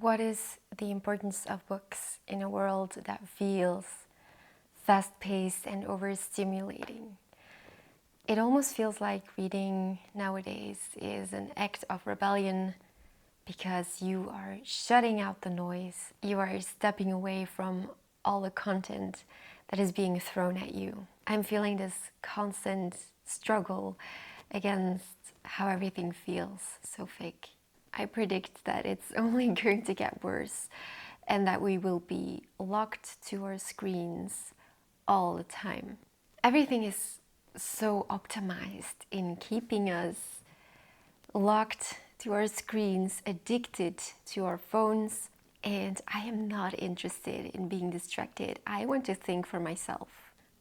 What is the importance of books in a world that feels fast-paced and overstimulating? It almost feels like reading nowadays is an act of rebellion because you are shutting out the noise. You are stepping away from all the content that is being thrown at you. I'm feeling this constant struggle against how everything feels so fake. I predict that it's only going to get worse and that we will be locked to our screens all the time. Everything is so optimized in keeping us locked to our screens, addicted to our phones, and I am not interested in being distracted. I want to think for myself.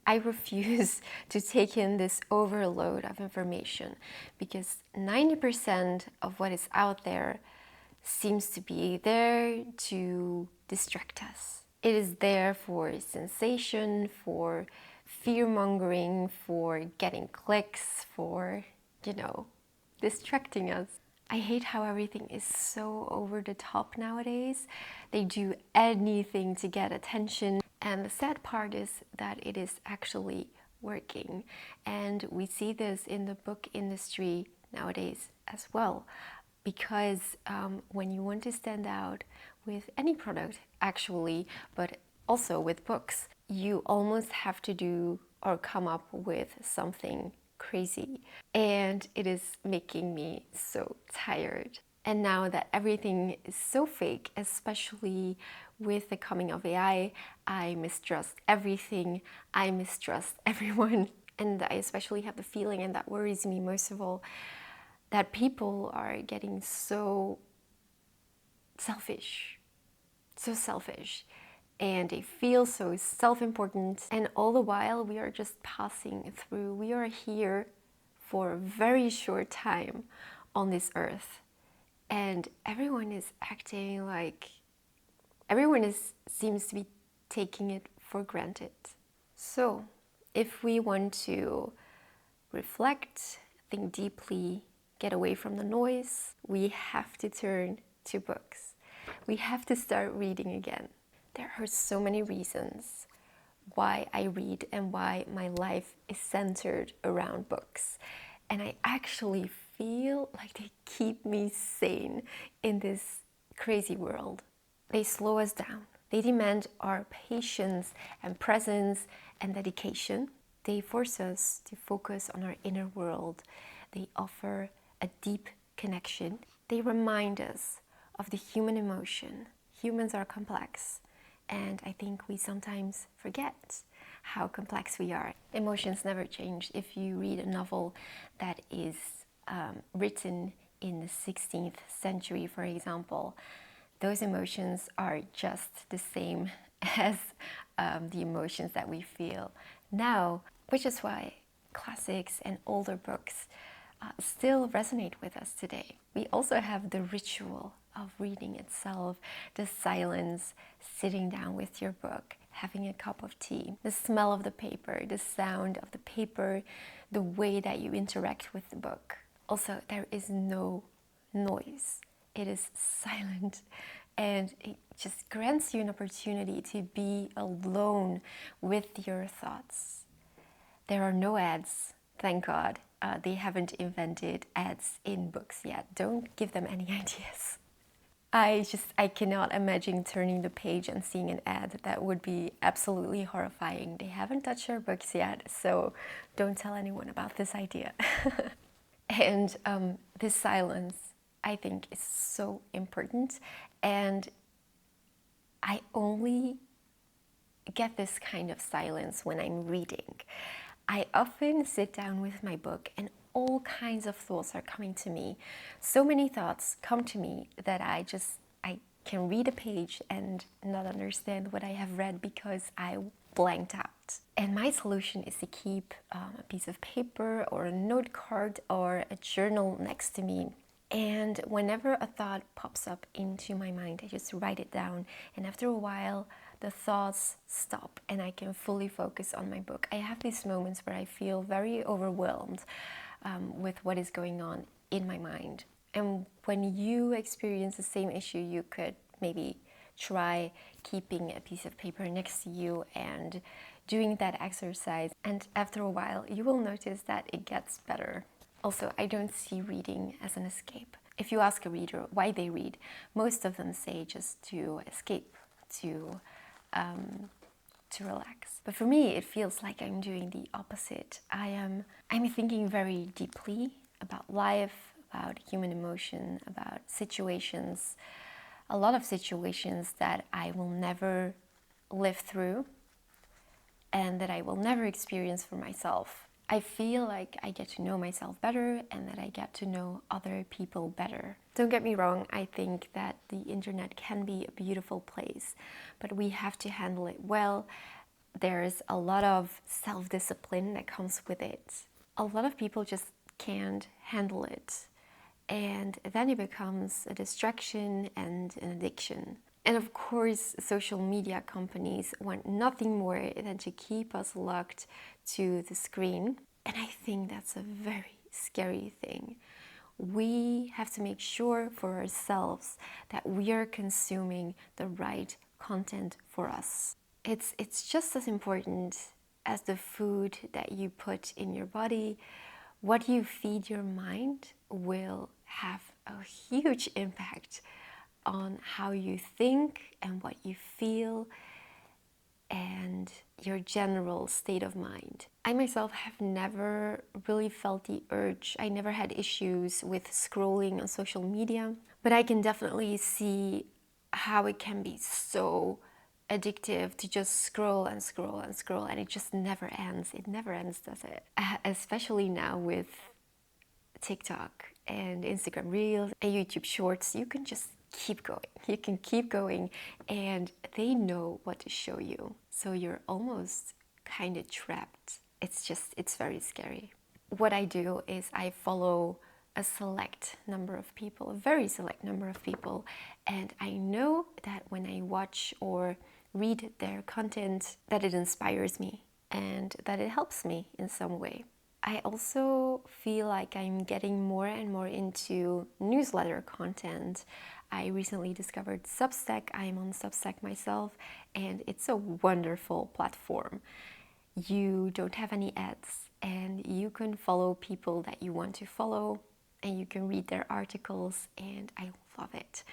I refuse to take in this overload of information because 90% of what is out there seems to be there to distract us. It is there for sensation, for fear-mongering, for getting clicks, for, distracting us. I hate how everything is so over the top nowadays. They do anything to get attention. And the sad part is that it is actually working. And we see this in the book industry nowadays as well. Because when you want to stand out with any product, actually, but also with books, you almost have to do or come up with something crazy. And it is making me so tired. And now that everything is so fake, especially with the coming of AI, I mistrust everything. I mistrust everyone. And I especially have the feeling, and that worries me most of all, that people are getting so selfish, and they feel so self-important, and all the while we are just passing through. We are here for a very short time on this earth, and everyone is acting like seems to be taking it for granted. So if we want to reflect, think deeply, get away from the noise, we have to turn to books. We have to start reading again. There are so many reasons why I read and why my life is centered around books. And I actually feel like they keep me sane in this crazy world. They slow us down. They demand our patience and presence and dedication. They force us to focus on our inner world. They offer a deep connection. They remind us of the human emotion. Humans are complex, and I think we sometimes forget how complex we are. Emotions never change. If you read a novel that is written in the 16th century, for example, those emotions are just the same as the emotions that we feel now, which is why classics and older books still resonate with us today. We also have the ritual of reading itself, the silence, sitting down with your book, having a cup of tea, the smell of the paper, the sound of the paper, the way that you interact with the book. Also, there is no noise. It is silent, and it just grants you an opportunity to be alone with your thoughts. There are no ads, thank God. They haven't invented ads in books yet. Don't give them any ideas. I cannot imagine turning the page and seeing an ad. That would be absolutely horrifying. They haven't touched our books yet, so don't tell anyone about this idea. And this silence, I think, is so important. And I only get this kind of silence when I'm reading. I often sit down with my book and all kinds of thoughts are coming to me. So many thoughts come to me that I can read a page and not understand what I have read because I blanked out. And my solution is to keep a piece of paper or a note card or a journal next to me. And whenever a thought pops up into my mind, I just write it down. And after a while, the thoughts stop and I can fully focus on my book. I have these moments where I feel very overwhelmed with what is going on in my mind. And when you experience the same issue, you could maybe try keeping a piece of paper next to you and doing that exercise. And after a while, you will notice that it gets better. Also, I don't see reading as an escape. If you ask a reader why they read, most of them say just to escape, to relax. But for me, it feels like I'm doing the opposite. I'm thinking very deeply about life, about human emotion, about situations, a lot of situations that I will never live through and that I will never experience for myself. I feel like I get to know myself better and that I get to know other people better. Don't get me wrong, I think that the internet can be a beautiful place, but we have to handle it well. There's a lot of self-discipline that comes with it. A lot of people just can't handle it, and then it becomes a distraction and an addiction. And of course, social media companies want nothing more than to keep us locked to the screen. And I think that's a very scary thing. We have to make sure for ourselves that we are consuming the right content for us. It's just as important as the food that you put in your body. What you feed your mind will have a huge impact on how you think and what you feel and your general state of mind. I myself have never really felt the urge. I never had issues with scrolling on social media, but I can definitely see how it can be so addictive to just scroll and scroll and scroll, and it just never ends. It never ends, does it? Especially now with TikTok and Instagram Reels and YouTube Shorts, you can just keep going. You can keep going and they know what to show you. So you're almost kind of trapped. It's very scary. What I do is I follow a select number of people, a very select number of people, and I know that when I watch or read their content, that it inspires me and that it helps me in some way. I also feel like I'm getting more and more into newsletter content. I recently discovered Substack. I'm on Substack myself, and it's a wonderful platform. You don't have any ads, and you can follow people that you want to follow, and you can read their articles, and I love it.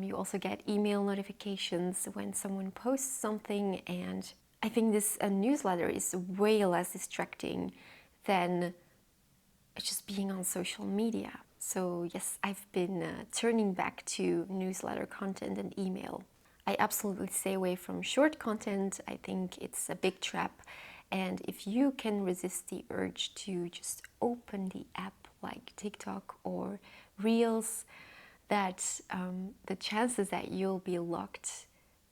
You also get email notifications when someone posts something, and I think this newsletter is way less distracting than just being on social media. So yes, I've been turning back to newsletter content and email. I absolutely stay away from short content. I think it's a big trap. And if you can resist the urge to just open the app like TikTok or Reels, that the chances that you'll be locked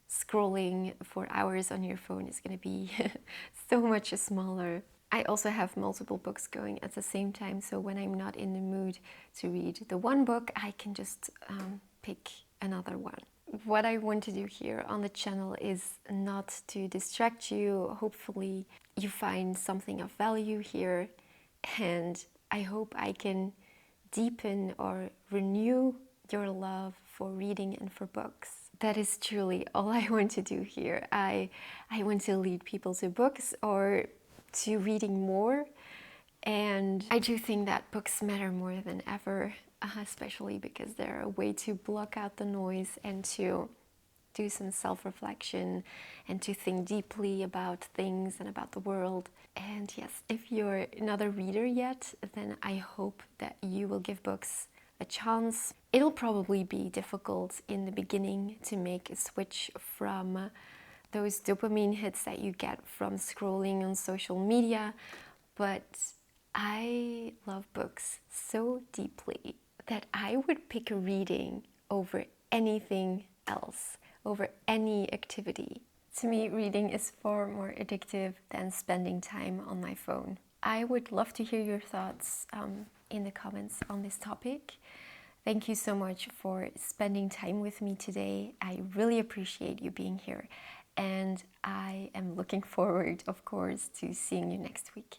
scrolling for hours on your phone is going to be so much smaller. I also have multiple books going at the same time, so when I'm not in the mood to read the one book, I can just pick another one. What I want to do here on the channel is not to distract you. Hopefully you find something of value here, and I hope I can deepen or renew your love for reading and for books. That is truly all I want to do here. I want to lead people to books or to reading more, and I do think that books matter more than ever, especially because they're a way to block out the noise and to do some self-reflection and to think deeply about things and about the world. And yes, if you're not a reader yet, then I hope that you will give books a chance. It'll probably be difficult in the beginning to make a switch from those dopamine hits that you get from scrolling on social media, but I love books so deeply that I would pick reading over anything else, over any activity. To me, reading is far more addictive than spending time on my phone. I would love to hear your thoughts in the comments on this topic. Thank you so much for spending time with me today. I really appreciate you being here, and I am looking forward, of course, to seeing you next week.